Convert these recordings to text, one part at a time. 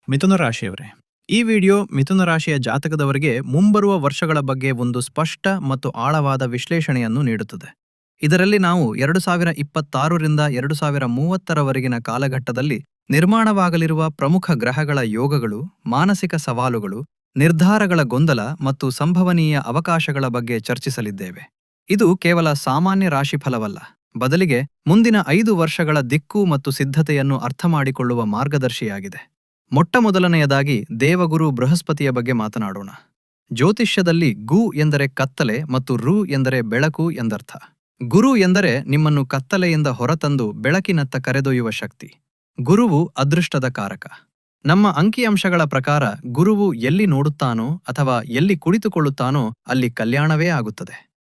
ಮಿಥುನ ರಾಶಿಯವರೇ, ಈ ವಿಡಿಯೋ ಮಿಥುನ ರಾಶಿಯ ಜಾತಕದವರಿಗೆ ಮುಂಬರುವ ವರ್ಷಗಳ ಬಗ್ಗೆ ಒಂದು ಸ್ಪಷ್ಟ ಮತ್ತು ಆಳವಾದ ವಿಶ್ಲೇಷಣೆಯನ್ನು ನೀಡುತ್ತದೆ. ಇದರಲ್ಲಿ ನಾವು 2026ರಿಂದ 2030ರವರೆಗಿನ ಕಾಲಘಟ್ಟದಲ್ಲಿ ನಿರ್ಮಾಣವಾಗಲಿರುವ ಪ್ರಮುಖ ಗ್ರಹಗಳ ಯೋಗಗಳು, ಮಾನಸಿಕ ಸವಾಲುಗಳು, ನಿರ್ಧಾರಗಳ ಗೊಂದಲ ಮತ್ತು ಸಂಭವನೀಯ ಅವಕಾಶಗಳ ಬಗ್ಗೆ ಚರ್ಚಿಸಲಿದ್ದೇವೆ. ಇದು ಕೇವಲ ಸಾಮಾನ್ಯ ರಾಶಿಫಲವಲ್ಲ, ಬದಲಿಗೆ ಮುಂದಿನ 5 ವರ್ಷಗಳ ದಿಕ್ಕು ಮತ್ತು ಸಿದ್ಧತೆಯನ್ನು ಅರ್ಥಮಾಡಿಕೊಳ್ಳುವ ಮಾರ್ಗದರ್ಶಿಯಾಗಿದೆ. ಮೊಟ್ಟಮೊದಲನೆಯದಾಗಿ ದೇವಗುರು ಬೃಹಸ್ಪತಿಯ ಬಗ್ಗೆ ಮಾತನಾಡೋಣ. ಜ್ಯೋತಿಷ್ಯದಲ್ಲಿ ಗು ಎಂದರೆ ಕತ್ತಲೆ ಮತ್ತು ರು ಎಂದರೆ ಬೆಳಕು ಎಂದರ್ಥ. ಗುರು ಎಂದರೆ ನಿಮ್ಮನ್ನು ಕತ್ತಲೆಯಿಂದ ಹೊರತಂದು ಬೆಳಕಿನತ್ತ ಕರೆದೊಯ್ಯುವ ಶಕ್ತಿ. ಗುರುವು ಅದೃಷ್ಟದ ಕಾರಕ. ನಮ್ಮ ಅಂಕಿಅಂಶಗಳ ಪ್ರಕಾರ ಗುರುವು ಎಲ್ಲಿ ನೋಡುತ್ತಾನೋ ಅಥವಾ ಎಲ್ಲಿ ಕುಳಿತುಕೊಳ್ಳುತ್ತಾನೋ ಅಲ್ಲಿ ಕಲ್ಯಾಣವೇ ಆಗುತ್ತದೆ.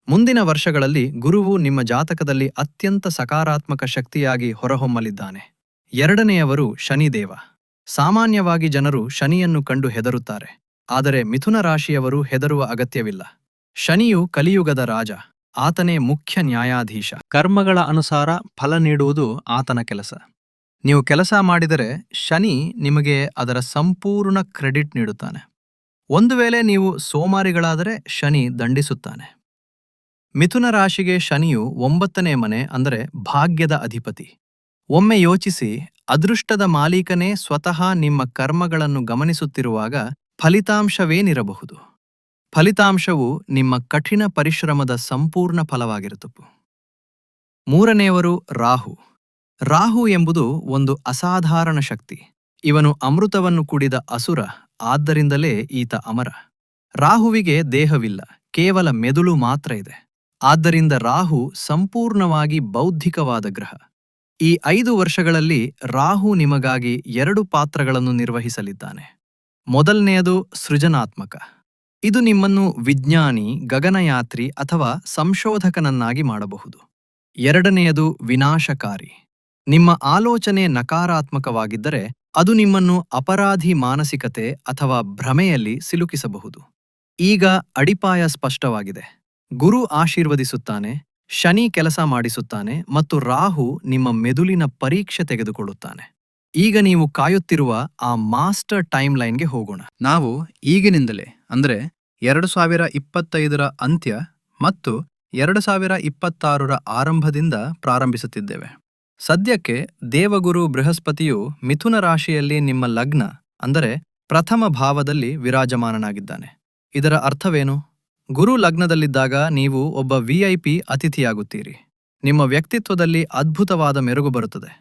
ಮುಂದಿನ ವರ್ಷಗಳಲ್ಲಿ ಗುರುವು ನಿಮ್ಮ ಜಾತಕದಲ್ಲಿ ಅತ್ಯಂತ ಸಕಾರಾತ್ಮಕ ಶಕ್ತಿಯಾಗಿ ಹೊರಹೊಮ್ಮಲಿದ್ದಾನೆ. ಎರಡನೆಯವರು ಶನಿದೇವ. ಸಾಮಾನ್ಯವಾಗಿ ಜನರು ಶನಿಯನ್ನು ಕಂಡು ಹೆದರುತ್ತಾರೆ, ಆದರೆ ಮಿಥುನ ರಾಶಿಯವರು ಹೆದರುವ ಅಗತ್ಯವಿಲ್ಲ. ಶನಿಯು ಕಲಿಯುಗದ ರಾಜ, ಆತನೇ ಮುಖ್ಯ ನ್ಯಾಯಾಧೀಶ. ಕರ್ಮಗಳ ಅನುಸಾರ ಫಲ ನೀಡುವುದು ಆತನ ಕೆಲಸ. ನೀವು ಕೆಲಸ ಮಾಡಿದರೆ ಶನಿ ನಿಮಗೆ ಅದರ ಸಂಪೂರ್ಣ ಕ್ರೆಡಿಟ್ ನೀಡುತ್ತಾನೆ. ಒಂದು ವೇಳೆ ನೀವು ಸೋಮಾರಿಗಳಾದರೆ ಶನಿ ದಂಡಿಸುತ್ತಾನೆ. ಮಿಥುನ ರಾಶಿಗೆ ಶನಿಯು 9ನೇ ಮನೆ ಅಂದರೆ ಭಾಗ್ಯದ ಅಧಿಪತಿ. ಒಮ್ಮೆ ಯೋಚಿಸಿ, ಅದೃಷ್ಟದ ಮಾಲೀಕನೇ ಸ್ವತಃ ನಿಮ್ಮ ಕರ್ಮಗಳನ್ನು ಗಮನಿಸುತ್ತಿರುವಾಗ ಫಲಿತಾಂಶವೇನಿರಬಹುದು? ಫಲಿತಾಂಶವು ನಿಮ್ಮ ಕಠಿಣ ಪರಿಶ್ರಮದ ಸಂಪೂರ್ಣ ಫಲವಾಗಿರುತ್ತದೆ. ಮೂರನೆಯವರು ರಾಹು. ರಾಹು ಎಂಬುದು ಒಂದು ಅಸಾಧಾರಣ ಶಕ್ತಿ. ಇವನು ಅಮೃತವನ್ನು ಕುಡಿದ ಅಸುರ, ಆದ್ದರಿಂದಲೇ ಈತ ಅಮರ. ರಾಹುವಿಗೆ ದೇಹವಿಲ್ಲ, ಕೇವಲ ಮೆದುಳು ಮಾತ್ರ ಇದೆ. ಆದ್ದರಿಂದ ರಾಹು ಸಂಪೂರ್ಣವಾಗಿ ಬೌದ್ಧಿಕವಾದ ಗ್ರಹ. ಈ 5 ವರ್ಷಗಳಲ್ಲಿ ರಾಹು ನಿಮಗಾಗಿ 2 ಪಾತ್ರಗಳನ್ನು ನಿರ್ವಹಿಸಲಿದ್ದಾನೆ. ಮೊದಲನೆಯದು ಸೃಜನಾತ್ಮಕ. ಇದು ನಿಮ್ಮನ್ನು ವಿಜ್ಞಾನಿ, ಗಗನಯಾತ್ರಿ ಅಥವಾ ಸಂಶೋಧಕನನ್ನಾಗಿ ಮಾಡಬಹುದು. ಎರಡನೆಯದು ವಿನಾಶಕಾರಿ. ನಿಮ್ಮ ಆಲೋಚನೆ ನಕಾರಾತ್ಮಕವಾಗಿದ್ದರೆ ಅದು ನಿಮ್ಮನ್ನು ಅಪರಾಧಿ ಮಾನಸಿಕತೆ ಅಥವಾ ಭ್ರಮೆಯಲ್ಲಿ ಸಿಲುಕಿಸಬಹುದು. ಈಗ ಅಡಿಪಾಯ ಸ್ಪಷ್ಟವಾಗಿದೆ. ಗುರು ಆಶೀರ್ವದಿಸುತ್ತಾನೆ, ಶನಿ ಕೆಲಸ ಮಾಡಿಸುತ್ತಾನೆ ಮತ್ತು ರಾಹು ನಿಮ್ಮ ಮೆದುಳಿನ ಪರೀಕ್ಷೆ ತೆಗೆದುಕೊಳ್ಳುತ್ತಾನೆ. ಈಗ ನೀವು ಕಾಯುತ್ತಿರುವ ಆ ಮಾಸ್ಟರ್ ಟೈಮ್ಲೈನ್ಗೆ ಹೋಗೋಣ. ನಾವು ಈಗಿನಿಂದಲೇ ಅಂದರೆ 2025ರ ಅಂತ್ಯ ಮತ್ತು 2026ರ ಆರಂಭದಿಂದ ಪ್ರಾರಂಭಿಸುತ್ತಿದ್ದೇವೆ. ಸದ್ಯಕ್ಕೆ ದೇವಗುರು ಬೃಹಸ್ಪತಿಯು ಮಿಥುನ ರಾಶಿಯಲ್ಲಿ ನಿಮ್ಮ ಲಗ್ನ ಅಂದರೆ ಪ್ರಥಮ ಭಾವದಲ್ಲಿ ವಿರಾಜಮಾನನಾಗಿದ್ದಾನೆ. ಇದರ ಅರ್ಥವೇನು? ಗುರು ಲಗ್ನದಲ್ಲಿದ್ದಾಗ ನೀವು ಒಬ್ಬ VIP ಅತಿಥಿಯಾಗುತ್ತೀರಿ. ನಿಮ್ಮ ವ್ಯಕ್ತಿತ್ವದಲ್ಲಿ ಅದ್ಭುತವಾದ ಮೆರುಗು ಬರುತ್ತದೆ.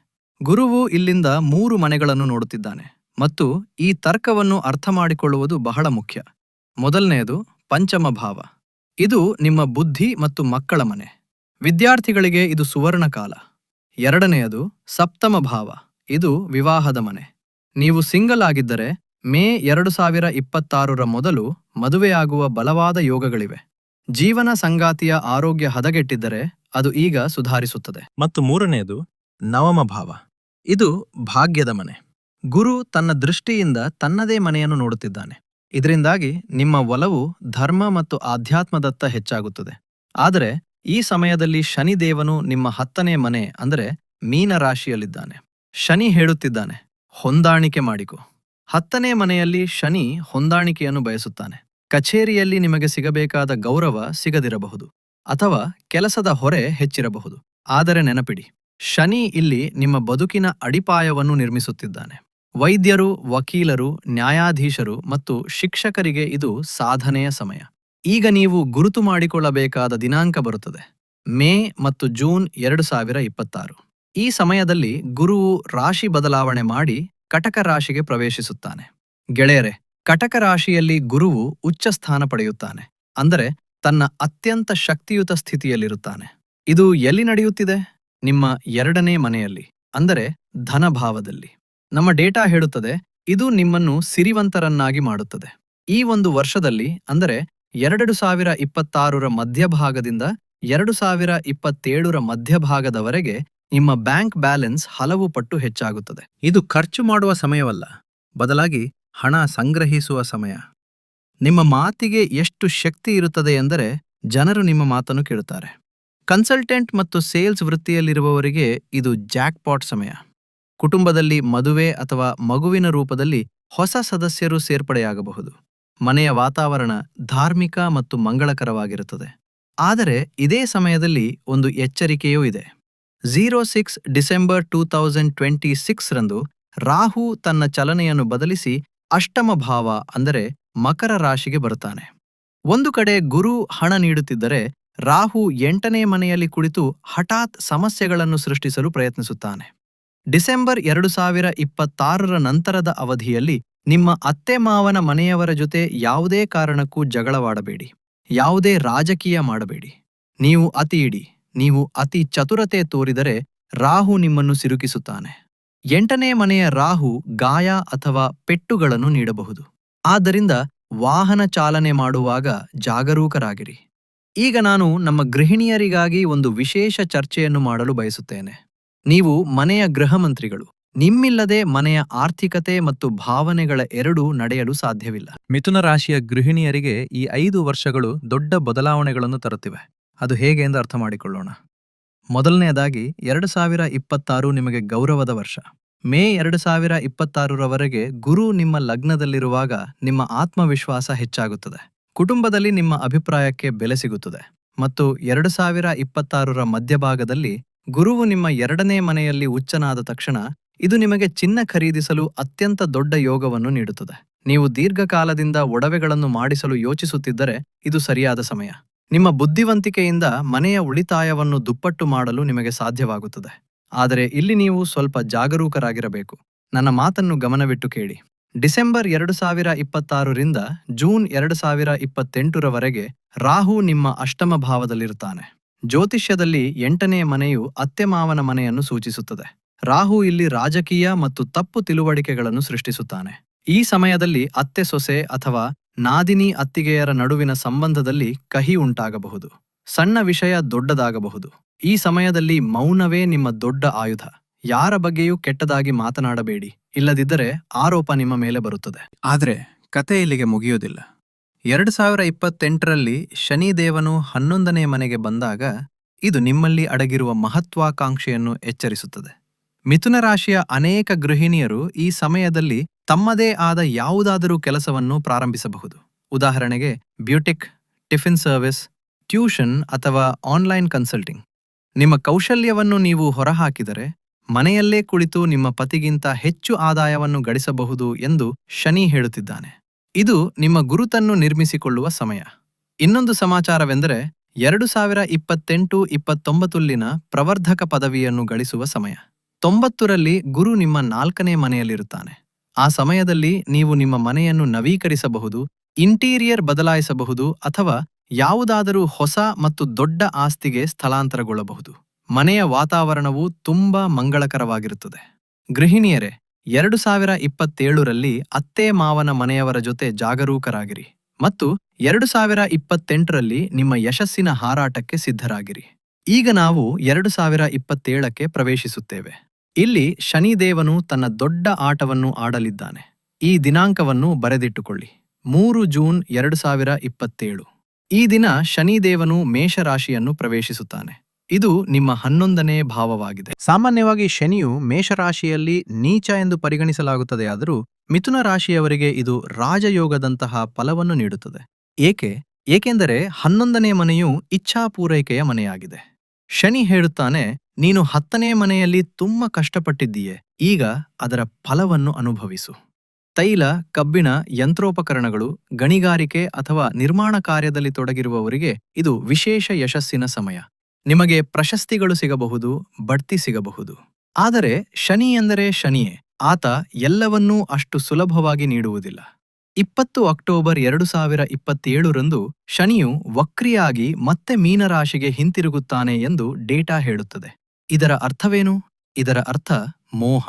ಗುರುವು ಇಲ್ಲಿಂದ 3 ಮನೆಗಳನ್ನು ನೋಡುತ್ತಿದ್ದಾನೆ ಮತ್ತು ಈ ತರ್ಕವನ್ನು ಅರ್ಥಮಾಡಿಕೊಳ್ಳುವುದು ಬಹಳ ಮುಖ್ಯ. ಮೊದಲನೆಯದು ಪಂಚಮ ಭಾವ. ಇದು ನಿಮ್ಮ ಬುದ್ಧಿ ಮತ್ತು ಮಕ್ಕಳ ಮನೆ. ವಿದ್ಯಾರ್ಥಿಗಳಿಗೆ ಇದು ಸುವರ್ಣ ಕಾಲ. ಎರಡನೆಯದು ಸಪ್ತಮ ಭಾವ. ಇದು ವಿವಾಹದ ಮನೆ. ನೀವು ಸಿಂಗಲ್ ಆಗಿದ್ದರೆ ಮೇ 2026ರ ಮೊದಲು ಮದುವೆಯಾಗುವ ಬಲವಾದ ಯೋಗಗಳಿವೆ. ಜೀವನ ಸಂಗಾತಿಯ ಆರೋಗ್ಯ ಹದಗೆಟ್ಟಿದ್ದರೆ ಅದು ಈಗ ಸುಧಾರಿಸುತ್ತದೆ. ಮತ್ತು ಮೂರನೆಯದು ನವಮ ಭಾವ. ಇದು ಭಾಗ್ಯದ ಮನೆ. ಗುರು ತನ್ನ ದೃಷ್ಟಿಯಿಂದ ತನ್ನದೇ ಮನೆಯನ್ನು ನೋಡುತ್ತಿದ್ದಾನೆ. ಇದರಿಂದಾಗಿ ನಿಮ್ಮ ಒಲವು ಧರ್ಮ ಮತ್ತು ಆಧ್ಯಾತ್ಮದತ್ತ ಹೆಚ್ಚಾಗುತ್ತದೆ. ಆದರೆ ಈ ಸಮಯದಲ್ಲಿ ಶನಿದೇವನು ನಿಮ್ಮ 10ನೇ ಮನೆ ಅಂದರೆ ಮೀನ ರಾಶಿಯಲ್ಲಿದ್ದಾನೆ. ಶನಿ ಹೇಳುತ್ತಿದ್ದಾನೆ, ಹೊಂದಾಣಿಕೆ ಮಾಡಿಕೊ. 10ನೇ ಮನೆಯಲ್ಲಿ ಶನಿ ಹೊಂದಾಣಿಕೆಯನ್ನು ಬಯಸುತ್ತಾನೆ. ಕಚೇರಿಯಲ್ಲಿ ನಿಮಗೆ ಸಿಗಬೇಕಾದ ಗೌರವ ಸಿಗದಿರಬಹುದು ಅಥವಾ ಕೆಲಸದ ಹೊರೆ ಹೆಚ್ಚಿರಬಹುದು. ಆದರೆ ನೆನಪಿಡಿ, ಶನಿ ಇಲ್ಲಿ ನಿಮ್ಮ ಬದುಕಿನ ಅಡಿಪಾಯವನ್ನು ನಿರ್ಮಿಸುತ್ತಿದ್ದಾನೆ. ವೈದ್ಯರು, ವಕೀಲರು, ನ್ಯಾಯಾಧೀಶರು ಮತ್ತು ಶಿಕ್ಷಕರಿಗೆ ಇದು ಸಾಧನೆಯ ಸಮಯ. ಈಗ ನೀವು ಗುರುತು ಮಾಡಿಕೊಳ್ಳಬೇಕಾದ ದಿನಾಂಕ ಬರುತ್ತದೆ, ಮೇ ಮತ್ತು ಜೂನ್ 2026. ಈ ಸಮಯದಲ್ಲಿ ಗುರುವು ರಾಶಿ ಬದಲಾವಣೆ ಮಾಡಿ ಕಟಕ ರಾಶಿಗೆ ಪ್ರವೇಶಿಸುತ್ತಾನೆ. ಗೆಳೆಯರೆ, ಕಟಕ ರಾಶಿಯಲ್ಲಿ ಗುರುವು ಉಚ್ಚ ಸ್ಥಾನ ಪಡೆಯುತ್ತಾನೆ, ಅಂದರೆ ತನ್ನ ಅತ್ಯಂತ ಶಕ್ತಿಯುತ ಸ್ಥಿತಿಯಲ್ಲಿರುತ್ತಾನೆ. ಇದು ಎಲ್ಲಿ ನಡೆಯುತ್ತಿದೆ? ನಿಮ್ಮ 2ನೇ ಮನೆಯಲ್ಲಿ, ಅಂದರೆ ಧನಭಾವದಲ್ಲಿ. ನಮ್ಮ ಡೇಟಾ ಹೇಳುತ್ತದೆ, ಇದು ನಿಮ್ಮನ್ನು ಸಿರಿವಂತರನ್ನಾಗಿ ಮಾಡುತ್ತದೆ. ಈ ಒಂದು ವರ್ಷದಲ್ಲಿ ಅಂದರೆ 2026ರ ಮಧ್ಯಭಾಗದಿಂದ 2027ರ ಮಧ್ಯಭಾಗದವರೆಗೆ ನಿಮ್ಮ ಬ್ಯಾಂಕ್ ಬ್ಯಾಲೆನ್ಸ್ ಹಲವು ಪಟ್ಟು ಹೆಚ್ಚಾಗುತ್ತದೆ. ಇದು ಖರ್ಚು ಮಾಡುವ ಸಮಯವಲ್ಲ, ಬದಲಾಗಿ ಹಣ ಸಂಗ್ರಹಿಸುವ ಸಮಯ. ನಿಮ್ಮ ಮಾತಿಗೆ ಎಷ್ಟು ಶಕ್ತಿ ಇರುತ್ತದೆ ಎಂದರೆ ಜನರು ನಿಮ್ಮ ಮಾತನ್ನು ಕೇಳುತ್ತಾರೆ. ಕನ್ಸಲ್ಟೆಂಟ್ ಮತ್ತು ಸೇಲ್ಸ್ ವೃತ್ತಿಯಲ್ಲಿರುವವರಿಗೆ ಇದು ಜಾಕ್ಪಾಟ್ ಸಮಯ. ಕುಟುಂಬದಲ್ಲಿ ಮದುವೆ ಅಥವಾ ಮಗುವಿನ ರೂಪದಲ್ಲಿ ಹೊಸ ಸದಸ್ಯರು ಸೇರ್ಪಡೆಯಾಗಬಹುದು. ಮನೆಯ ವಾತಾವರಣ ಧಾರ್ಮಿಕ ಮತ್ತು ಮಂಗಳಕರವಾಗಿರುತ್ತದೆ. ಆದರೆ ಇದೇ ಸಮಯದಲ್ಲಿ ಒಂದು ಎಚ್ಚರಿಕೆಯೂ ಇದೆ. 06 ಡಿಸೆಂಬರ್ 2026 ರಂದು ರಾಹು ತನ್ನ ಚಲನೆಯನ್ನು ಬದಲಿಸಿ ಅಷ್ಟಮ ಭಾವ ಅಂದರೆ ಮಕರ ರಾಶಿಗೆ ಬರುತ್ತಾನೆ. ಒಂದು ಕಡೆ ಗುರು ಹಣ ನೀಡುತ್ತಿದ್ದರೆ, ರಾಹು 8ನೇ ಮನೆಯಲ್ಲಿ ಕುಳಿತು ಹಠಾತ್ ಸಮಸ್ಯೆಗಳನ್ನು ಸೃಷ್ಟಿಸಲು ಪ್ರಯತ್ನಿಸುತ್ತಾನೆ. ಡಿಸೆಂಬರ್ 2026ರ ನಂತರದ ಅವಧಿಯಲ್ಲಿ ನಿಮ್ಮ ಅತ್ತೆ ಮಾವನ ಮನೆಯವರ ಜೊತೆ ಯಾವುದೇ ಕಾರಣಕ್ಕೂ ಜಗಳವಾಡಬೇಡಿ. ಯಾವುದೇ ರಾಜಕೀಯ ಮಾಡಬೇಡಿ. ನೀವು ಅತಿ ಚತುರತೆ ತೋರಿದರೆ ರಾಹು ನಿಮ್ಮನ್ನು ಸಿಲುಕಿಸುತ್ತಾನೆ. 8ನೇ ಮನೆಯ ರಾಹು ಗಾಯ ಅಥವಾ ಪೆಟ್ಟುಗಳನ್ನು ನೀಡಬಹುದು. ಆದ್ದರಿಂದ ವಾಹನ ಚಾಲನೆ ಮಾಡುವಾಗ ಜಾಗರೂಕರಾಗಿರಿ. ಈಗ ನಾನು ನಮ್ಮ ಗೃಹಿಣಿಯರಿಗಾಗಿ ಒಂದು ವಿಶೇಷ ಚರ್ಚೆಯನ್ನು ಮಾಡಲು ಬಯಸುತ್ತೇನೆ. ನೀವು ಮನೆಯ ಗೃಹ ಮಂತ್ರಿಗಳು. ನಿಮ್ಮಿಲ್ಲದೆ ಮನೆಯ ಆರ್ಥಿಕತೆ ಮತ್ತು ಭಾವನೆಗಳ ಎರಡೂ ನಡೆಯಲು ಸಾಧ್ಯವಿಲ್ಲ. ಮಿಥುನ ರಾಶಿಯ ಗೃಹಿಣಿಯರಿಗೆ ಈ 5 ವರ್ಷಗಳು ದೊಡ್ಡ ಬದಲಾವಣೆಗಳನ್ನು ತರುತ್ತಿವೆ. ಅದು ಹೇಗೆ ಎಂದು ಅರ್ಥ ಮಾಡಿಕೊಳ್ಳೋಣ. ಮೊದಲನೆಯದಾಗಿ 2026 ನಿಮಗೆ ಗೌರವದ ವರ್ಷ. ಮೇ 2026ರವರೆಗೆ ಗುರು ನಿಮ್ಮ ಲಗ್ನದಲ್ಲಿರುವಾಗ ನಿಮ್ಮ ಆತ್ಮವಿಶ್ವಾಸ ಹೆಚ್ಚಾಗುತ್ತದೆ. ಕುಟುಂಬದಲ್ಲಿ ನಿಮ್ಮ ಅಭಿಪ್ರಾಯಕ್ಕೆ ಬೆಲೆ ಸಿಗುತ್ತದೆ. ಮತ್ತು 2026ರ ಮಧ್ಯಭಾಗದಲ್ಲಿ ಗುರುವು ನಿಮ್ಮ 2ನೇ ಮನೆಯಲ್ಲಿ ಉಚ್ಚನಾದ ತಕ್ಷಣ ಇದು ನಿಮಗೆ ಚಿನ್ನ ಖರೀದಿಸಲು ಅತ್ಯಂತ ದೊಡ್ಡ ಯೋಗವನ್ನು ನೀಡುತ್ತದೆ. ನೀವು ದೀರ್ಘಕಾಲದಿಂದ ಒಡವೆಗಳನ್ನು ಮಾಡಿಸಲು ಯೋಚಿಸುತ್ತಿದ್ದರೆ ಇದು ಸರಿಯಾದ ಸಮಯ. ನಿಮ್ಮ ಬುದ್ಧಿವಂತಿಕೆಯಿಂದ ಮನೆಯ ಉಳಿತಾಯವನ್ನು ದುಪ್ಪಟ್ಟು ಮಾಡಲು ನಿಮಗೆ ಸಾಧ್ಯವಾಗುತ್ತದೆ. ಆದರೆ ಇಲ್ಲಿ ನೀವು ಸ್ವಲ್ಪ ಜಾಗರೂಕರಾಗಿರಬೇಕು. ನನ್ನ ಮಾತನ್ನು ಗಮನವಿಟ್ಟು ಕೇಳಿ. ಡಿಸೆಂಬರ್ 2026ರಿಂದ ಜೂನ್ 2028ರವರೆಗೆ ರಾಹು ನಿಮ್ಮ ಅಷ್ಟಮ ಭಾವದಲ್ಲಿರುತ್ತಾನೆ. ಜ್ಯೋತಿಷ್ಯದಲ್ಲಿ 8ನೇ ಮನೆಯು ಅತ್ತೆ ಮಾವನ ಮನೆಯನ್ನು ಸೂಚಿಸುತ್ತದೆ. ರಾಹು ಇಲ್ಲಿ ರಾಜಕೀಯ ಮತ್ತು ತಪ್ಪು ತಿಳುವಳಿಕೆಗಳನ್ನು ಸೃಷ್ಟಿಸುತ್ತಾನೆ. ಈ ಸಮಯದಲ್ಲಿ ಅತ್ತೆ ಸೊಸೆ ಅಥವಾ ನಾದಿನಿ ಅತ್ತಿಗೆಯರ ನಡುವಿನ ಸಂಬಂಧದಲ್ಲಿ ಕಹಿ ಉಂಟಾಗಬಹುದು. ಸಣ್ಣ ವಿಷಯ ದೊಡ್ಡದಾಗಬಹುದು. ಈ ಸಮಯದಲ್ಲಿ ಮೌನವೇ ನಿಮ್ಮ ದೊಡ್ಡ ಆಯುಧ. ಯಾರ ಬಗ್ಗೆಯೂ ಕೆಟ್ಟದಾಗಿ ಮಾತನಾಡಬೇಡಿ, ಇಲ್ಲದಿದ್ದರೆ ಆರೋಪ ನಿಮ್ಮ ಮೇಲೆ ಬರುತ್ತದೆ. ಆದರೆ ಕತೆ ಇಲ್ಲಿಗೆ ಮುಗಿಯುವುದಿಲ್ಲ. 2028ರಲ್ಲಿ ಶನಿದೇವನು 11ನೇ ಮನೆಗೆ ಬಂದಾಗ ಇದು ನಿಮ್ಮಲ್ಲಿ ಅಡಗಿರುವ ಮಹತ್ವಾಕಾಂಕ್ಷೆಯನ್ನು ಎಚ್ಚರಿಸುತ್ತದೆ. ಮಿಥುನ ರಾಶಿಯ ಅನೇಕ ಗೃಹಿಣಿಯರು ಈ ಸಮಯದಲ್ಲಿ ತಮ್ಮದೇ ಆದ ಯಾವುದಾದರೂ ಕೆಲಸವನ್ನು ಪ್ರಾರಂಭಿಸಬಹುದು. ಉದಾಹರಣೆಗೆ ಬ್ಯೂಟಿಕ್, ಟಿಫಿನ್ ಸರ್ವಿಸ್, ಟ್ಯೂಷನ್ ಅಥವಾ ಆನ್ಲೈನ್ ಕನ್ಸಲ್ಟಿಂಗ್. ನಿಮ್ಮ ಕೌಶಲ್ಯವನ್ನು ನೀವು ಹೊರಹಾಕಿದರೆ ಮನೆಯಲ್ಲೇ ಕುಳಿತು ನಿಮ್ಮ ಪತಿಗಿಂತ ಹೆಚ್ಚು ಆದಾಯವನ್ನು ಗಳಿಸಬಹುದು ಎಂದು ಶನಿ ಹೇಳುತ್ತಿದ್ದಾನೆ. ಇದು ನಿಮ್ಮ ಗುರುತನ್ನು ನಿರ್ಮಿಸಿಕೊಳ್ಳುವ ಸಮಯ. ಇನ್ನೊಂದು ಸಮಾಚಾರವೆಂದರೆ 2028-29ಲಿನ ಪ್ರವರ್ಧಕ ಪದವಿಯನ್ನು ಗಳಿಸುವ ಸಮಯ. 90ರಲ್ಲಿ ಗುರು ನಿಮ್ಮ 4ನೇ ಮನೆಯಲ್ಲಿರುತ್ತಾನೆ. ಆ ಸಮಯದಲ್ಲಿ ನೀವು ನಿಮ್ಮ ಮನೆಯನ್ನು ನವೀಕರಿಸಬಹುದು, ಇಂಟೀರಿಯರ್ ಬದಲಾಯಿಸಬಹುದು ಅಥವಾ ಯಾವುದಾದರೂ ಹೊಸ ಮತ್ತು ದೊಡ್ಡ ಆಸ್ತಿಗೆ ಸ್ಥಳಾಂತರಗೊಳ್ಳಬಹುದು. ಮನೆಯ ವಾತಾವರಣವು ತುಂಬಾ ಮಂಗಳಕರವಾಗಿರುತ್ತದೆ. ಗೃಹಿಣಿಯರೇ, 2027ರಲ್ಲಿ ಅತ್ತೆ ಮಾವನ ಮನೆಯವರ ಜೊತೆ ಜಾಗರೂಕರಾಗಿರಿ ಮತ್ತು 2028ರಲ್ಲಿ ನಿಮ್ಮ ಯಶಸ್ಸಿನ ಹಾರಾಟಕ್ಕೆ ಸಿದ್ಧರಾಗಿರಿ. ಈಗ ನಾವು 2027ಕ್ಕೆ ಪ್ರವೇಶಿಸುತ್ತೇವೆ. ಇಲ್ಲಿ ಶನಿದೇವನು ತನ್ನ ದೊಡ್ಡ ಆಟವನ್ನು ಆಡಲಿದ್ದಾನೆ. ಈ ದಿನಾಂಕವನ್ನು ಬರೆದಿಟ್ಟುಕೊಳ್ಳಿ. 3 ಜೂನ್ 2027. ಈ ದಿನ ಶನಿದೇವನು ಮೇಷರಾಶಿಯನ್ನು ಪ್ರವೇಶಿಸುತ್ತಾನೆ. ಇದು ನಿಮ್ಮ 11ನೇ ಭಾವವಾಗಿದೆ. ಸಾಮಾನ್ಯವಾಗಿ ಶನಿಯು ಮೇಷರಾಶಿಯಲ್ಲಿ ನೀಚ ಎಂದು ಪರಿಗಣಿಸಲಾಗುತ್ತದೆಯಾದರೂ ಮಿಥುನ ರಾಶಿಯವರಿಗೆ ಇದು ರಾಜಯೋಗದಂತಹ ಫಲವನ್ನು ನೀಡುತ್ತದೆ. ಏಕೆಂದರೆ 11ನೇ ಮನೆಯು ಇಚ್ಛಾಪೂರೈಕೆಯ ಮನೆಯಾಗಿದೆ. ಶನಿ ಹೇಳುತ್ತಾನೆ, ನೀನು 10ನೇ ಮನೆಯಲ್ಲಿ ತುಂಬಾ ಕಷ್ಟಪಟ್ಟಿದ್ದೀಯೆ, ಈಗ ಅದರ ಫಲವನ್ನು ಅನುಭವಿಸು. ತೈಲ, ಕಬ್ಬಿಣ, ಯಂತ್ರೋಪಕರಣಗಳು, ಗಣಿಗಾರಿಕೆ ಅಥವಾ ನಿರ್ಮಾಣ ಕಾರ್ಯದಲ್ಲಿ ತೊಡಗಿರುವವರಿಗೆ ಇದು ವಿಶೇಷ ಯಶಸ್ಸಿನ ಸಮಯ. ನಿಮಗೆ ಪ್ರಶಸ್ತಿಗಳು ಸಿಗಬಹುದು, ಬಡ್ತಿ ಸಿಗಬಹುದು. ಆದರೆ ಶನಿ ಎಂದರೆ ಶನಿಯೇ. ಆತ ಎಲ್ಲವನ್ನೂ ಅಷ್ಟು ಸುಲಭವಾಗಿ ನೀಡುವುದಿಲ್ಲ. 20 ಅಕ್ಟೋಬರ್ 2027ರಂದು ಶನಿಯು ವಕ್ರಿಯಾಗಿ ಮತ್ತೆ ಮೀನರಾಶಿಗೆ ಹಿಂತಿರುಗುತ್ತಾನೆ ಎಂದು ಡೇಟಾ ಹೇಳುತ್ತದೆ. ಇದರ ಅರ್ಥವೇನು? ಇದರ ಅರ್ಥ ಮೋಹ.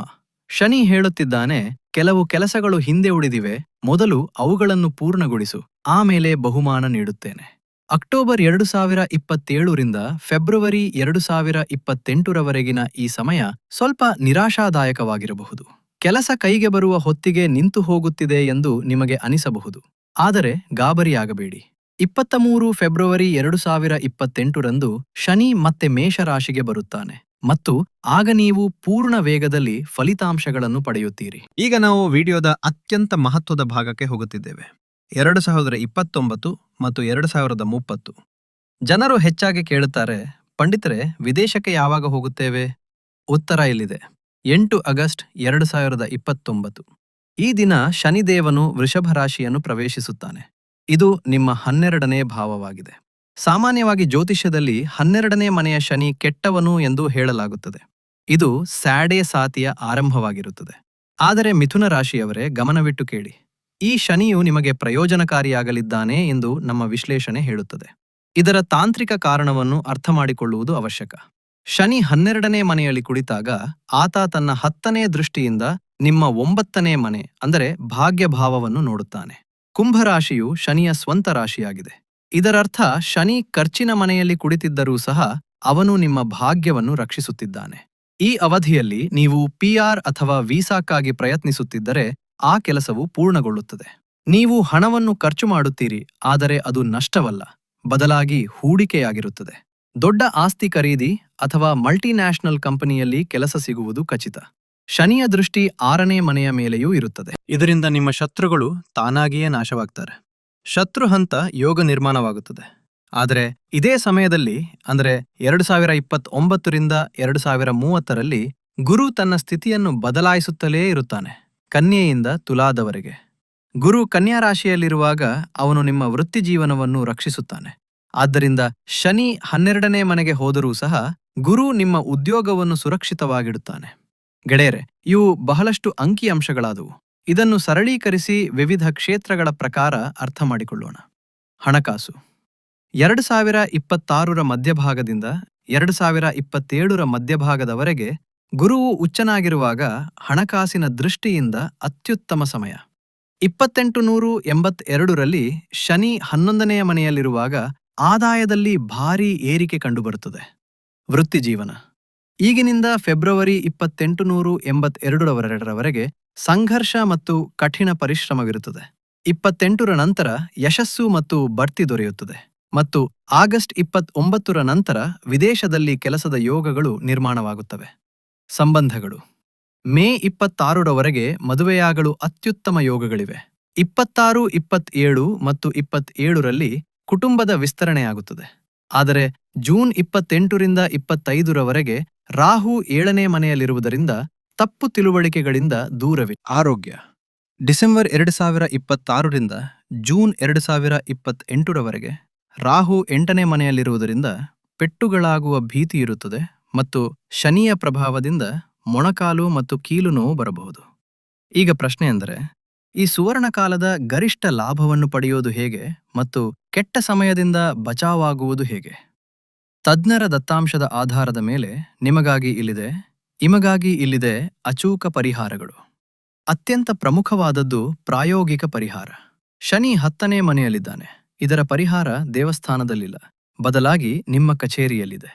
ಶನಿ ಹೇಳುತ್ತಿದ್ದಾನೆ, ಕೆಲವು ಕೆಲಸಗಳು ಹಿಂದೆ ಉಳಿದಿವೆ, ಮೊದಲು ಅವುಗಳನ್ನು ಪೂರ್ಣಗೊಳಿಸು, ಆಮೇಲೆ ಬಹುಮಾನ ನೀಡುತ್ತೇನೆ. ಅಕ್ಟೋಬರ್ 2027ರಿಂದ ಫೆಬ್ರವರಿ 2028ರವರೆಗಿನ ಈ ಸಮಯ ಸ್ವಲ್ಪ ನಿರಾಶಾದಾಯಕವಾಗಿರಬಹುದು. ಕೆಲಸ ಕೈಗೆ ಬರುವ ಹೊತ್ತಿಗೆ ನಿಂತು ಹೋಗುತ್ತಿದೆ ಎಂದು ನಿಮಗೆ ಅನಿಸಬಹುದು. ಆದರೆ ಗಾಬರಿಯಾಗಬೇಡಿ. 23 ಫೆಬ್ರವರಿ 2028ರಂದು ಶನಿ ಮತ್ತೆ ಮೇಷರಾಶಿಗೆ ಬರುತ್ತಾನೆ. ಮತ್ತು ಆಗ ನೀವು ಪೂರ್ಣ ವೇಗದಲ್ಲಿ ಫಲಿತಾಂಶಗಳನ್ನು ಪಡೆಯುತ್ತೀರಿ. ಈಗ ನಾವು ವಿಡಿಯೋದ ಅತ್ಯಂತ ಮಹತ್ವದ ಭಾಗಕ್ಕೆ ಹೋಗುತ್ತಿದ್ದೇವೆ. 2029 ಮತ್ತು 2030. ಜನರು ಹೆಚ್ಚಾಗಿ ಕೇಳುತ್ತಾರೆ, ಪಂಡಿತರೆ, ವಿದೇಶಕ್ಕೆ ಯಾವಾಗ ಹೋಗುತ್ತೇವೆ? ಉತ್ತರ ಇಲ್ಲಿದೆ. 8 ಆಗಸ್ಟ್ 2029. ಈ ದಿನ ಶನಿದೇವನು ವೃಷಭ ರಾಶಿಯನ್ನು ಪ್ರವೇಶಿಸುತ್ತಾನೆ. ಇದು ನಿಮ್ಮ 12ನೇ ಭಾವವಾಗಿದೆ. ಸಾಮಾನ್ಯವಾಗಿ ಜ್ಯೋತಿಷ್ಯದಲ್ಲಿ 12ನೇ ಮನೆಯ ಶನಿ ಕೆಟ್ಟವನು ಎಂದು ಹೇಳಲಾಗುತ್ತದೆ. ಇದು ಸ್ಯಾಡೆ ಸಾತಿಯ ಆರಂಭವಾಗಿರುತ್ತದೆ. ಆದರೆ ಮಿಥುನ ರಾಶಿಯವರೇ, ಗಮನವಿಟ್ಟು ಕೇಳಿ. ಈ ಶನಿಯು ನಿಮಗೆ ಪ್ರಯೋಜನಕಾರಿಯಾಗಲಿದ್ದಾನೆ ಎಂದು ನಮ್ಮ ವಿಶ್ಲೇಷಣೆ ಹೇಳುತ್ತದೆ. ಇದರ ತಾಂತ್ರಿಕ ಕಾರಣವನ್ನು ಅರ್ಥ ಮಾಡಿಕೊಳ್ಳುವುದು ಅವಶ್ಯಕ. ಶನಿ 12ನೇ ಮನೆಯಲ್ಲಿ ಕುಳಿತಾಗ ಆತ ತನ್ನ 10ನೇ ದೃಷ್ಟಿಯಿಂದ ನಿಮ್ಮ 9ನೇ ಮನೆ ಅಂದರೆ ಭಾಗ್ಯಭಾವವನ್ನು ನೋಡುತ್ತಾನೆ. ಕುಂಭರಾಶಿಯು ಶನಿಯ ಸ್ವಂತ ರಾಶಿಯಾಗಿದೆ. ಇದರರ್ಥ ಶನಿ ಖರ್ಚಿನ ಮನೆಯಲ್ಲಿ ಕುಳಿತಿದ್ದರೂ ಸಹ ಅವನು ನಿಮ್ಮ ಭಾಗ್ಯವನ್ನು ರಕ್ಷಿಸುತ್ತಿದ್ದಾನೆ. ಈ ಅವಧಿಯಲ್ಲಿ ನೀವು PR ಅಥವಾ ವೀಸಾಕ್ಕಾಗಿ ಪ್ರಯತ್ನಿಸುತ್ತಿದ್ದರೆ ಆ ಕೆಲಸವು ಪೂರ್ಣಗೊಳ್ಳುತ್ತದೆ. ನೀವು ಹಣವನ್ನು ಖರ್ಚು ಮಾಡುತ್ತೀರಿ, ಆದರೆ ಅದು ನಷ್ಟವಲ್ಲ, ಬದಲಾಗಿ ಹೂಡಿಕೆಯಾಗಿರುತ್ತದೆ. ದೊಡ್ಡ ಆಸ್ತಿ ಖರೀದಿ ಅಥವಾ ಮಲ್ಟಿನ್ಯಾಷನಲ್ ಕಂಪನಿಯಲ್ಲಿ ಕೆಲಸ ಸಿಗುವುದು ಖಚಿತ. ಶನಿಯ ದೃಷ್ಟಿ 6ನೇ ಮನೆಯ ಮೇಲೆಯೂ ಇರುತ್ತದೆ. ಇದರಿಂದ ನಿಮ್ಮ ಶತ್ರುಗಳು ತಾನಾಗಿಯೇ ನಾಶವಾಗ್ತಾರೆ. ಶತ್ರು ಹಂತ ಯೋಗ ನಿರ್ಮಾಣವಾಗುತ್ತದೆ. ಆದರೆ ಇದೇ ಸಮಯದಲ್ಲಿ ಅಂದರೆ 2029ರಿಂದ 2030ರಲ್ಲಿ ಗುರು ತನ್ನ ಸ್ಥಿತಿಯನ್ನು ಬದಲಾಯಿಸುತ್ತಲೇ ಇರುತ್ತಾನೆ. ಕನ್ಯೆಯಿಂದ ತುಲಾದವರೆಗೆ. ಗುರು ಕನ್ಯಾ ರಾಶಿಯಲ್ಲಿರುವಾಗ ಅವನು ನಿಮ್ಮ ವೃತ್ತಿ ಜೀವನವನ್ನು ರಕ್ಷಿಸುತ್ತಾನೆ. ಆದ್ದರಿಂದ ಶನಿ 12ನೇ ಮನೆಗೆ ಹೋದರೂ ಸಹ ಗುರು ನಿಮ್ಮ ಉದ್ಯೋಗವನ್ನು ಸುರಕ್ಷಿತವಾಗಿಡುತ್ತಾನೆ. ಗೆಳೆಯರೆ, ಇವು ಬಹಳಷ್ಟು ಅಂಕಿಅಂಶಗಳಾದವು. ಇದನ್ನು ಸರಳೀಕರಿಸಿ ವಿವಿಧ ಕ್ಷೇತ್ರಗಳ ಪ್ರಕಾರ ಅರ್ಥ ಮಾಡಿಕೊಳ್ಳೋಣ. ಹಣಕಾಸು. 2026ರ ಮಧ್ಯಭಾಗದಿಂದ 2027ರ ಮಧ್ಯಭಾಗದವರೆಗೆ ಗುರುವು ಉಚ್ಚನಾಗಿರುವಾಗ ಹಣಕಾಸಿನ ದೃಷ್ಟಿಯಿಂದ ಅತ್ಯುತ್ತಮ ಸಮಯ. 2882ರಲ್ಲಿ ಶನಿ 11ನೇ ಮನೆಯಲ್ಲಿರುವಾಗ ಆದಾಯದಲ್ಲಿ ಭಾರೀ ಏರಿಕೆ ಕಂಡುಬರುತ್ತದೆ. ವೃತ್ತಿಜೀವನ. ಈಗಿನಿಂದ ಫೆಬ್ರವರಿ 2882ರವರೆಗೆ ಸಂಘರ್ಷ ಮತ್ತು ಕಠಿಣ ಪರಿಶ್ರಮವಿರುತ್ತದೆ. 28ರ ನಂತರ ಯಶಸ್ಸು ಮತ್ತು ಬಡ್ತಿ ದೊರೆಯುತ್ತದೆ ಮತ್ತು ಆಗಸ್ಟ್ 29ರ ನಂತರ ವಿದೇಶದಲ್ಲಿ ಕೆಲಸದ ಯೋಗಗಳು ನಿರ್ಮಾಣವಾಗುತ್ತವೆ. ಸಂಬಂಧಗಳು. ಮೇ 26ರವರೆಗೆ ಮದುವೆಯಾಗಲು ಅತ್ಯುತ್ತಮ ಯೋಗಗಳಿವೆ. 26, 27 ಮತ್ತು 27ರಲ್ಲಿ ಕುಟುಂಬದ ವಿಸ್ತರಣೆಯಾಗುತ್ತದೆ. ಆದರೆ ಜೂನ್ 28ರಿಂದ 25ರವರೆಗೆ ರಾಹು 7ನೇ ಮನೆಯಲ್ಲಿರುವುದರಿಂದ ತಪ್ಪು ತಿಳುವಳಿಕೆಗಳಿಂದ ದೂರವಿರಿ. ಆರೋಗ್ಯ. ಡಿಸೆಂಬರ್ 2026ರಿಂದ ಜೂನ್ 2028ರವರೆಗೆ ರಾಹು 8ನೇ ಮನೆಯಲ್ಲಿರುವುದರಿಂದ ಪೆಟ್ಟುಗಳಾಗುವ ಭೀತಿ ಇರುತ್ತದೆ ಮತ್ತು ಶನಿಯ ಪ್ರಭಾವದಿಂದ ಮೊಣಕಾಲು ಮತ್ತು ಕೀಲು ನೋವು ಬರಬಹುದು. ಈಗ ಪ್ರಶ್ನೆ ಎಂದರೆ, ಈ ಸುವರ್ಣಕಾಲದ ಗರಿಷ್ಠ ಲಾಭವನ್ನು ಪಡೆಯೋದು ಹೇಗೆ ಮತ್ತು ಕೆಟ್ಟ ಸಮಯದಿಂದ ಬಚಾವಾಗುವುದು ಹೇಗೆ? ತಜ್ಞರ ದತ್ತಾಂಶದ ಆಧಾರದ ಮೇಲೆ ನಿಮಗಾಗಿ ಇಲ್ಲಿದೆ ಅಚೂಕ ಪರಿಹಾರಗಳು. ಅತ್ಯಂತ ಪ್ರಮುಖವಾದದ್ದು ಪ್ರಾಯೋಗಿಕ ಪರಿಹಾರ. ಶನಿ 10ನೇ ಮನೆಯಲ್ಲಿದ್ದಾನೆ. ಇದರ ಪರಿಹಾರ ದೇವಸ್ಥಾನದಲ್ಲಿಲ್ಲ, ಬದಲಾಗಿ ನಿಮ್ಮ ಕಚೇರಿಯಲ್ಲಿದೆ.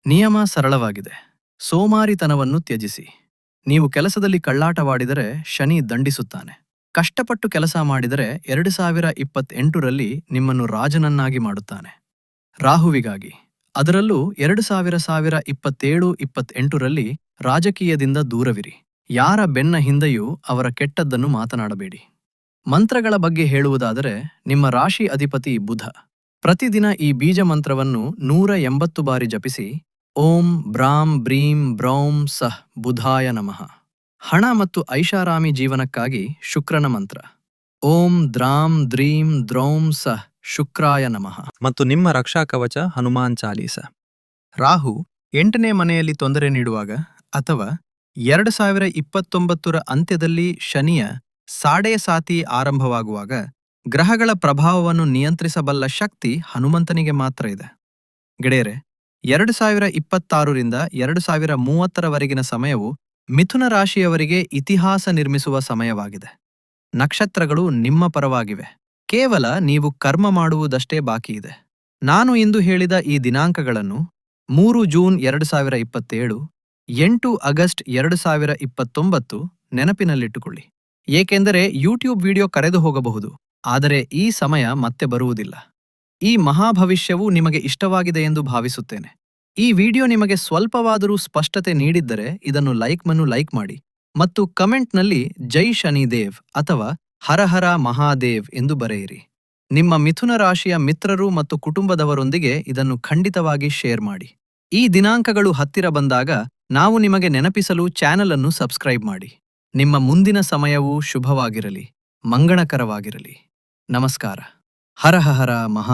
ನಿಯಮ ಸರಳವಾಗಿದೆ. ಸೋಮಾರಿತನವನ್ನು ತ್ಯಜಿಸಿ. ನೀವು ಕೆಲಸದಲ್ಲಿ ಕಳ್ಳಾಟವಾಡಿದರೆ ಶನಿ ದಂಡಿಸುತ್ತಾನೆ. ಕಷ್ಟಪಟ್ಟು ಕೆಲಸ ಮಾಡಿದರೆ 2028ರಲ್ಲಿ ನಿಮ್ಮನ್ನು ರಾಜನನ್ನಾಗಿ ಮಾಡುತ್ತಾನೆ. ರಾಹುವಿಗಾಗಿ. ಅದರಲ್ಲೂ 2027-28ರಲ್ಲಿ ರಾಜಕೀಯದಿಂದ ದೂರವಿರಿ. ಯಾರ ಬೆನ್ನ ಹಿಂದೆಯೂ ಅವರ ಕೆಟ್ಟದ್ದನ್ನು ಮಾತನಾಡಬೇಡಿ. ಮಂತ್ರಗಳ ಬಗ್ಗೆ ಹೇಳುವುದಾದರೆ, ನಿಮ್ಮ ರಾಶಿ ಅಧಿಪತಿ ಬುಧ. ಪ್ರತಿದಿನ ಈ ಬೀಜ ಮಂತ್ರವನ್ನು 180 ಬಾರಿ ಜಪಿಸಿ. ಓಂ ಬ್ರಾಂ ಬ್ರೀಂ ಬ್ರೌಂ ಸಃ ಬುಧಾಯ ನಮಃ. ಹಣ ಮತ್ತು ಐಷಾರಾಮಿ ಜೀವನಕ್ಕಾಗಿ ಶುಕ್ರನ ಮಂತ್ರ. ಓಂ ದ್ರಾಂ ದ್ರೀಂ ದ್ರೌಂ ಸಃ ಶುಕ್ರಾಯ ನಮಃ. ಮತ್ತು ನಿಮ್ಮ ರಕ್ಷಾ ಕವಚ ಹನುಮಾನ್ ಚಾಲೀಸ. ರಾಹು 8ನೇ ಮನೆಯಲ್ಲಿ ತೊಂದರೆ ನೀಡುವಾಗ ಅಥವಾ 2029ರ ಅಂತ್ಯದಲ್ಲಿ ಶನಿಯ ಸಾಡೆ ಸಾತಿ ಆರಂಭವಾಗುವಾಗ ಗ್ರಹಗಳ ಪ್ರಭಾವವನ್ನು ನಿಯಂತ್ರಿಸಬಲ್ಲ ಶಕ್ತಿ ಹನುಮಂತನಿಗೆ ಮಾತ್ರ ಇದೆ. ಗೆಳೆಯರೆ, 2026ರಿಂದ 2030ರವರೆಗಿನ ಸಮಯವು ಮಿಥುನ ರಾಶಿಯವರಿಗೆ ಇತಿಹಾಸ ನಿರ್ಮಿಸುವ ಸಮಯವಾಗಿದೆ. ನಕ್ಷತ್ರಗಳು ನಿಮ್ಮ ಪರವಾಗಿವೆ. ಕೇವಲ ನೀವು ಕರ್ಮ ಮಾಡುವುದಷ್ಟೇ ಬಾಕಿಯಿದೆ. ನಾನು ಇಂದು ಹೇಳಿದ ಈ ದಿನಾಂಕಗಳನ್ನು 3 ಜೂನ್ 2027, 8 ಆಗಸ್ಟ್ 2029 ನೆನಪಿನಲ್ಲಿಟ್ಟುಕೊಳ್ಳಿ. ಏಕೆಂದರೆ ಯೂಟ್ಯೂಬ್ ವಿಡಿಯೋ ಕರೆದು ಹೋಗಬಹುದು, ಆದರೆ ಈ ಸಮಯ ಮತ್ತೆ ಬರುವುದಿಲ್ಲ. ಈ ಮಹಾಭವಿಷ್ಯವು ನಿಮಗೆ ಇಷ್ಟವಾಗಿದೆ ಎಂದು ಭಾವಿಸುತ್ತೇನೆ. ಈ ವಿಡಿಯೋ ನಿಮಗೆ ಸ್ವಲ್ಪವಾದರೂ ಸ್ಪಷ್ಟತೆ ನೀಡಿದ್ದರೆ ಇದನ್ನು ಲೈಕ್ ಮಾಡಿ ಮತ್ತು ಕಮೆಂಟ್ನಲ್ಲಿ ಜೈ ಶನಿದೇವ್ ಅಥವಾ ಹರ ಹರ ಮಹಾದೇವ್ ಎಂದು ಬರೆಯಿರಿ. ನಿಮ್ಮ ಮಿಥುನ ರಾಶಿಯ ಮಿತ್ರರು ಮತ್ತು ಕುಟುಂಬದವರೊಂದಿಗೆ ಇದನ್ನು ಖಂಡಿತವಾಗಿ ಶೇರ್ ಮಾಡಿ. ಈ ದಿನಾಂಕಗಳು ಹತ್ತಿರ ಬಂದಾಗ ನಾವು ನಿಮಗೆ ನೆನಪಿಸಲು ಚಾನೆಲ್ ಅನ್ನು ಸಬ್ಸ್ಕ್ರೈಬ್ ಮಾಡಿ. ನಿಮ್ಮ ಮುಂದಿನ ಸಮಯವೂ ಶುಭವಾಗಿರಲಿ, ಮಂಗಳಕರವಾಗಿರಲಿ. ನಮಸ್ಕಾರ. ಹರ ಹರ ಮಹಾ